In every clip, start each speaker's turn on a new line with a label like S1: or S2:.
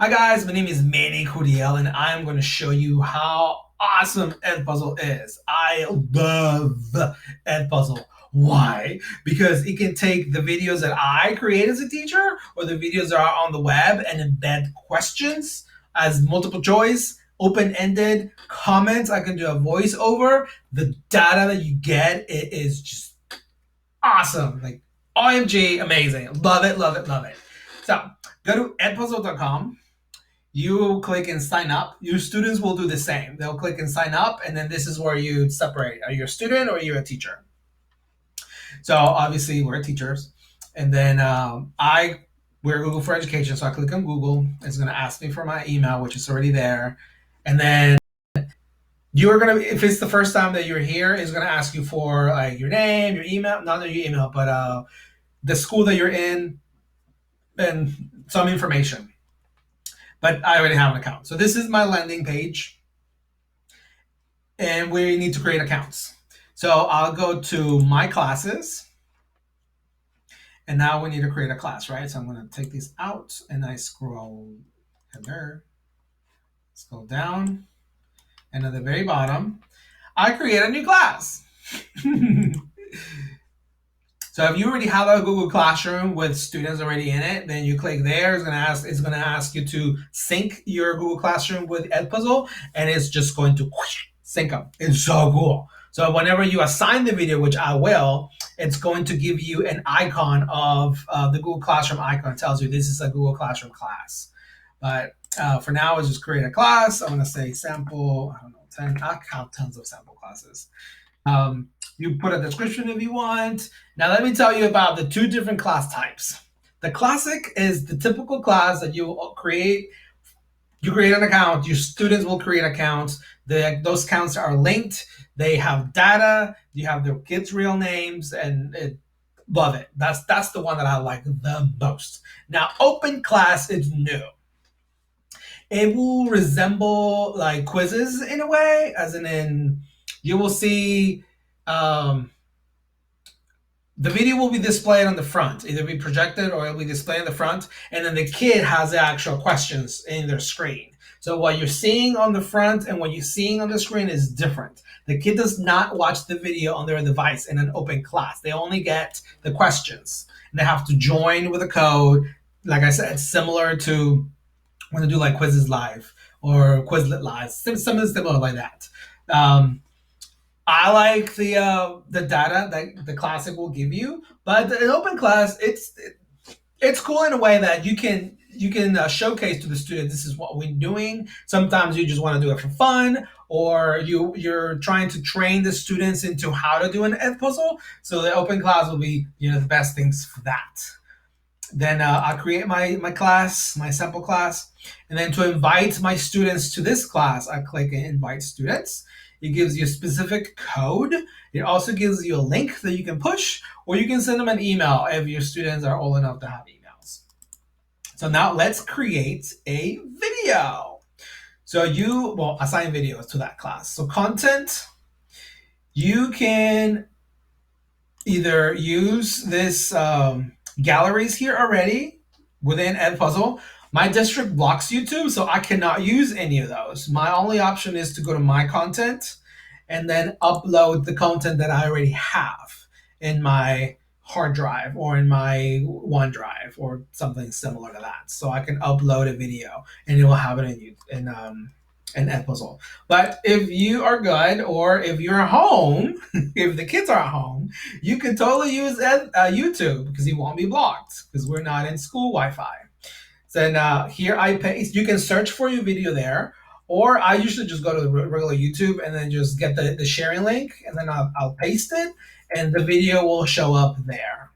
S1: Hi guys, my name is Manny Cordial and I'm going to show you how awesome Edpuzzle is. I love Edpuzzle. Why? Because it can take the videos that I create as a teacher or the videos that are on the web and embed questions as multiple choice, open-ended comments. I can do a voiceover. The data that you get, it is just awesome. Like OMG, amazing. Love it, love it, love it. So go to edpuzzle.com. You click and sign up. Your students will do the same. They'll click and sign up, and then this is where you separate. Are you a student or are you a teacher? So obviously we're teachers, and then we're Google for Education. So I click on Google. It's going to ask me for my email, which is already there, and then you're gonna, if it's the first time that you're here, it's gonna ask you for like your name, your email, not your email, but the school that you're in, and some information. But I already have an account. So this is my landing page, and we need to create accounts. So I'll go to my classes, and now we need to create a class, right? So I'm going to take these out, and I scroll down, and at the very bottom, I create a new class. So if you already have a Google Classroom with students already in it, then you click there. It's gonna ask you to sync your Google Classroom with Edpuzzle, and it's just going to sync them. It's so cool. So whenever you assign the video, which I will, it's going to give you an icon of the Google Classroom icon. It tells you this is a Google Classroom class. But for now, let's just create a class. I'm gonna say sample. I don't know, 10. I count tons of sample classes. You put a description if you want. Now let me tell you about the two different class types. The classic is the typical class that you create. You create an account. Your students will create accounts. Those accounts are linked. They have data. You have their kids' real names, and love it. That's the one that I like the most. Now, open class is new. It will resemble like quizzes in a way, as in you will see the video will be displayed on the front, either be projected or it'll be displayed on the front, and then the kid has the actual questions in their screen. So what you're seeing on the front and what you're seeing on the screen is different. The kid does not watch the video on their device in an open class. They only get the questions, and they have to join with a code. Like I said, similar to when they do like quizzes live or Quizlet live, something similar like that. Um, I like the data that the classic will give you, but in open class, it's cool in a way that you can showcase to the student this is what we're doing. Sometimes you just want to do it for fun, or you're trying to train the students into how to do an Edpuzzle. So the open class will be the best things for that. Then I create my class, my sample class, and then to invite my students to this class, I click invite students. It gives you a specific code. It also gives you a link that you can push, or you can send them an email if your students are old enough to have emails. So now let's create a video. So assign videos to that class. So content, you can either use this galleries here already within Edpuzzle. My district blocks YouTube, so I cannot use any of those. My only option is to go to my content and then upload the content that I already have in my hard drive or in my OneDrive or something similar to that. So I can upload a video and it will have it in Edpuzzle. But if you are good, or if you're home, if the kids are at home, you can totally use YouTube because you won't be blocked because we're not in school Wi-Fi. So now here I paste. You can search for your video there, or I usually just go to the regular YouTube and then just get the sharing link, and then I'll paste it, and the video will show up there.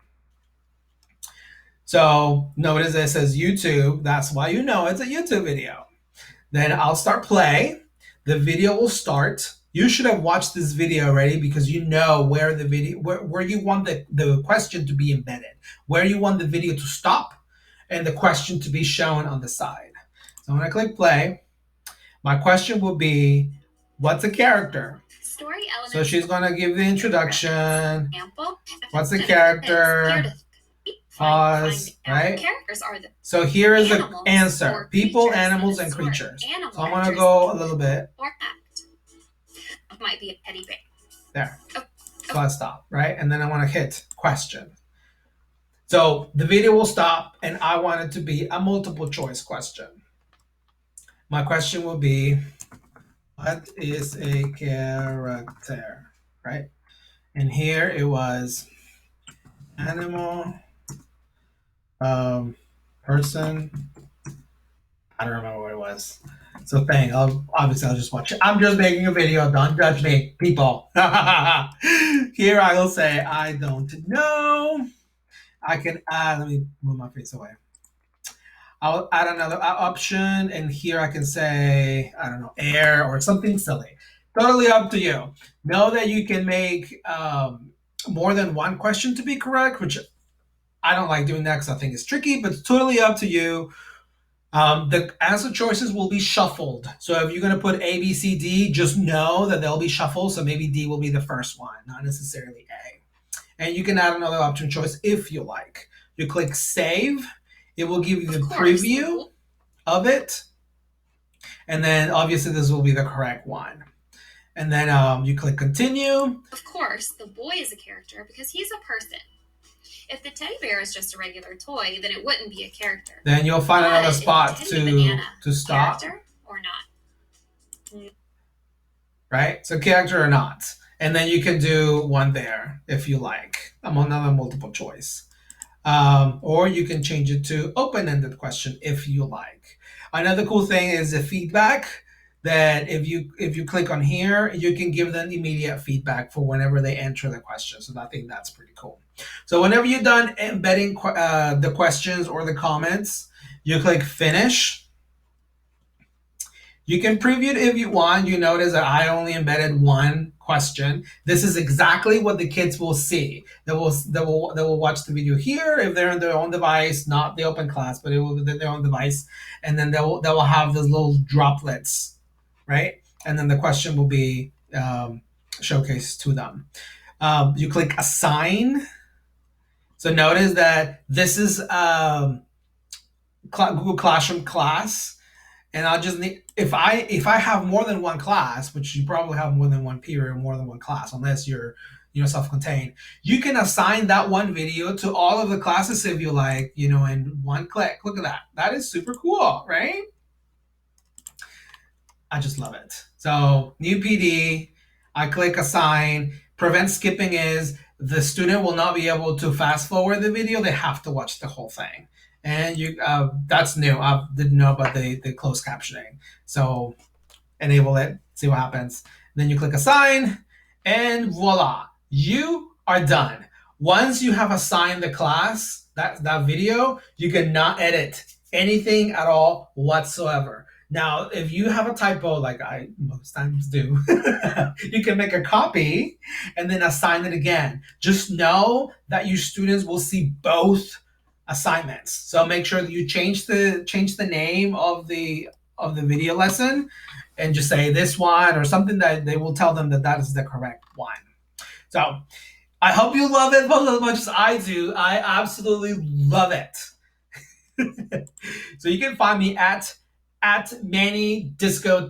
S1: So notice it says YouTube. That's why you know it's a YouTube video. Then I'll start play. The video will start. You should have watched this video already because you know where the video, where you want the question to be embedded, where you want the video to stop, and the question to be shown on the side. So when I click play, my question will be, what's a character? Story element. So she's going to give the introduction. What's the character? Pause, right?
S2: Characters are the
S1: so here is the answer. People, animals, and creatures. So I'm going to go a little bit.
S2: Or act. Might be a teddy bear.
S1: There. So I stop, right? And then I want to hit question. So the video will stop, and I want it to be a multiple choice question. My question will be, what is a character, right? And here it was animal, person. I don't remember what it was. So obviously I'll just watch it. I'm just making a video. Don't judge me, people. Here I will say I don't know. I can add. Let me move my face away. I'll add another option, and here I can say, I don't know, air or something silly. Totally up to you. Know that you can make more than one question to be correct, which I don't like doing that because I think it's tricky, but it's totally up to you. The answer choices will be shuffled. So if you're going to put A, B, C, D, just know that they'll be shuffled. So maybe D will be the first one, not necessarily A. And you can add another option choice if you like. You click save. It will give you the preview of it. And then obviously this will be the correct one. And then you click continue.
S2: Of course, the boy is a character because he's a person. If the teddy bear is just a regular toy, then it wouldn't be a character.
S1: Then you'll find another spot to stop.
S2: Character or not.
S1: Right? So character or not. And then you can do one there if you like. Another multiple choice. Or you can change it to open-ended question if you like. Another cool thing is the feedback, that if you click on here, you can give them immediate feedback for whenever they enter the question. So I think that's pretty cool. So whenever you're done embedding the questions or the comments, you click finish. You can preview it if you want. You notice that I only embedded one question. This is exactly what the kids will see. They will watch the video here if they're on their own device, not the open class, but it will be their own device, and then they will have those little droplets, right? And then the question will be showcased to them. You click assign. So notice that this is Google Classroom class. And I'll just need, if I have more than one class, which you probably have more than one period, more than one class, unless you're self-contained, you can assign that one video to all of the classes if you like, in one click. Look at that. That is super cool, right? I just love it. So new PD, I click assign. Prevent skipping is the student will not be able to fast forward the video. They have to watch the whole thing. And that's new. I didn't know about the closed captioning. So enable it, see what happens. Then you click assign, and voila, you are done. Once you have assigned the class, that video, you cannot edit anything at all whatsoever. Now, if you have a typo, like I most times do, you can make a copy and then assign it again. Just know that your students will see both assignments. So make sure that you change the name of the video lesson and just say this one or something that they will tell them that is the correct one. So I hope you love it as much as I do. I absolutely love it. So you can find me at Manny Disco